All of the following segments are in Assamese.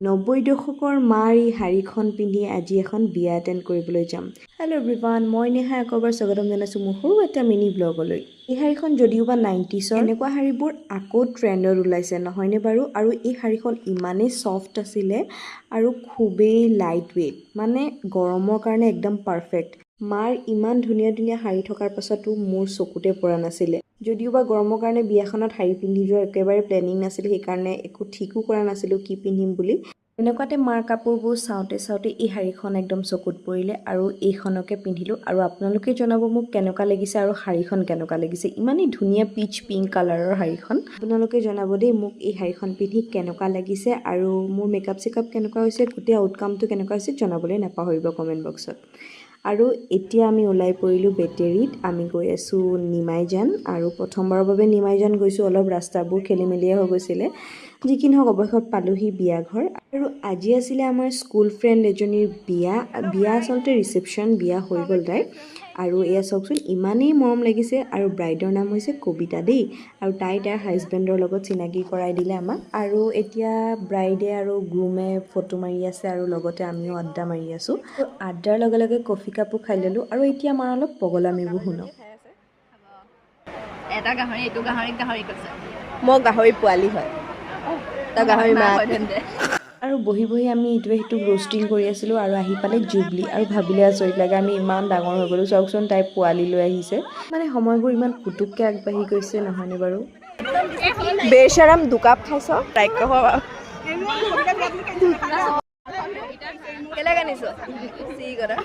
90 দশকৰ মাৰ এই শাড়ীখন পিন্ধি আজি এখন বিয়া এটেণ্ড কৰিবলৈ যাম। হেল্ল' এভৰিৱান, মই নেহা একবাৰ স্বাগতম জনাইছোঁ মোৰ সৰু এটা মিনি ব্লগলৈ। এই শাড়ীখন যদিও বা 90sৰ, এনেকুৱা শাড়ীবোৰ আকৌ ট্ৰেণ্ডত ওলাইছে নহয়নে বাৰু? আৰু এই শাড়ীখন ইমানেই ছফ্ট আছিলে আৰু খুবেই লাইট ৱেইট, মানে গৰমৰ কাৰণে একদম পাৰফেক্ট। মাৰ ইমান ধুনীয়া ধুনীয়া শাড়ী থকাৰ পাছতো মোৰ চকুতে পৰা নাছিলে। যদিও বা গৰমৰ কাৰণে বিয়াখনত শাড়ী পিন্ধি যোৱাৰ একেবাৰে প্লেনিং নাছিল, সেইকাৰণে একো ঠিকো কৰা নাছিলোঁ কি পিন্ধিম বুলি। এনেকুৱাতে মাৰ কাপোৰবোৰ চাওঁতে চাওঁতে এই শাড়ীখন একদম চকুত পৰিলে আৰু এইখনকে পিন্ধিলোঁ। আৰু আপোনালোকে জনাব মোক কেনেকুৱা লাগিছে আৰু শাড়ীখন কেনেকুৱা লাগিছে। ইমানেই ধুনীয়া পিচ পিংক কালাৰৰ শাড়ীখন। আপোনালোকে জনাব দেই মোক এই শাড়ীখন পিন্ধি কেনেকুৱা লাগিছে আৰু মোৰ মেকআপ চেকআপ কেনেকুৱা হৈছে, গোটেই আউটকামটো কেনেকুৱা হৈছে জনাবলৈ নাপাহৰিব কমেণ্ট বক্সত। আৰু এতিয়া আমি ওলাই পৰিলোঁ বেটেৰীত। আমি গৈ আছোঁ নিমাইজান, আৰু প্ৰথমবাৰৰ বাবে নিমাইজান গৈছোঁ। অলপ ৰাস্তাবোৰ খেলি মেলিয়ে হৈ গৈছিলে, যি কি নহওক অৱশেষত পালোহি বিয়া ঘৰ। আৰু আজি আছিলে আমাৰ স্কুল ফ্ৰেণ্ড এজনীৰ বিয়া আচলতে ৰিচেপশ্যন, বিয়া হৈ গ'ল তাই। আৰু এয়া চাওকচোন ইমানেই মৰম লাগিছে। আৰু ব্ৰাইডৰ নাম হৈছে কবিতা দেই, আৰু তাইৰ হাজবেণ্ডৰ লগত চিনাকি কৰাই দিলে আমাক। আৰু এতিয়া ব্ৰাইডে আৰু গ্ৰুমে ফটো মাৰি আছে আৰু লগতে আমিও আড্ডা মাৰি আছোঁ। আড্ডাৰ লগে লগে কফি কাপো খাই ল'লোঁ। আৰু এতিয়া আমাৰ অলপ পগলামিবোৰ শুনক। এটা গাহৰি, এইটো গাহৰিক গাহৰি কৈছে। মই গাহৰি পোৱালি হয়, তই গাহৰি মা। আৰু বহি বহি আমি ইটোৱে সিটোক ৰোষ্টিং কৰি আছিলোঁ। আৰু আহি পালে জুবলি, আৰু ভাবিলে আচৰিত লাগে আমি ইমান ডাঙৰ হৈ গ'লোঁ। চাওকচোন তাই পোৱালি লৈ আহিছে। মানে সময়বোৰ ইমান পুতুককৈ আগবাঢ়ি গৈছে নহয়নে বাৰু? বেচেৰাম দুকাপ খাইছ তাইক কহ কেলেকে নিছ চি কৰা।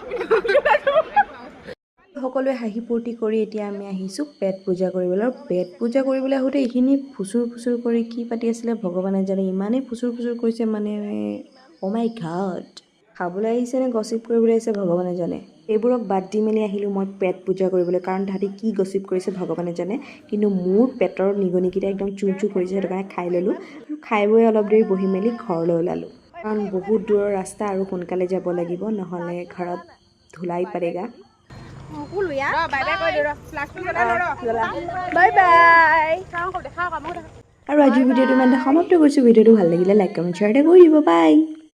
সকলোৱে হাঁহি ফূৰ্তি কৰি এতিয়া আমি আহিছোঁ পেট পূজা কৰিবলৈ। আৰু পেট পূজা কৰিবলৈ আহোঁতে এইখিনি ফুচুৰ ফুচুৰ কৰি কি পাতি আছিলে ভগৱানে জানে। ইমানেই ফুচুৰ ফুচুৰ কৰিছে মানে অ' মাই গড। খাবলৈ আহিছে নে গচিপ কৰিবলৈ আহিছে ভগৱানে জানে। এইবোৰক বাদ দি মেলি আহিলোঁ মই পেট পূজা কৰিবলৈ, কাৰণ তাহাঁতি কি গচিপ কৰিছে ভগৱানে জানে। কিন্তু মোৰ পেটৰ নিগনিকেইটা একদম চু চু কৰিছে, সেইটো কাৰণে খাই ল'লোঁ। আৰু খাই বৈ অলপ দেৰি বহি মেলি ঘৰলৈ ওলালোঁ, কাৰণ বহুত দূৰৰ ৰাস্তা আৰু সোনকালে যাব লাগিব, নহ'লে ঘৰত ধুলাই পাৰেগা। Bye bye. আৰু আজিৰ ভিডিঅ'টো ইমানতে সমাপ্ত কৰিছোঁ। ভিডিঅ'টো ভাল লাগিলে লাইক কমেণ্ট শ্বেয়াৰ এটা কৰি দিব। বাই।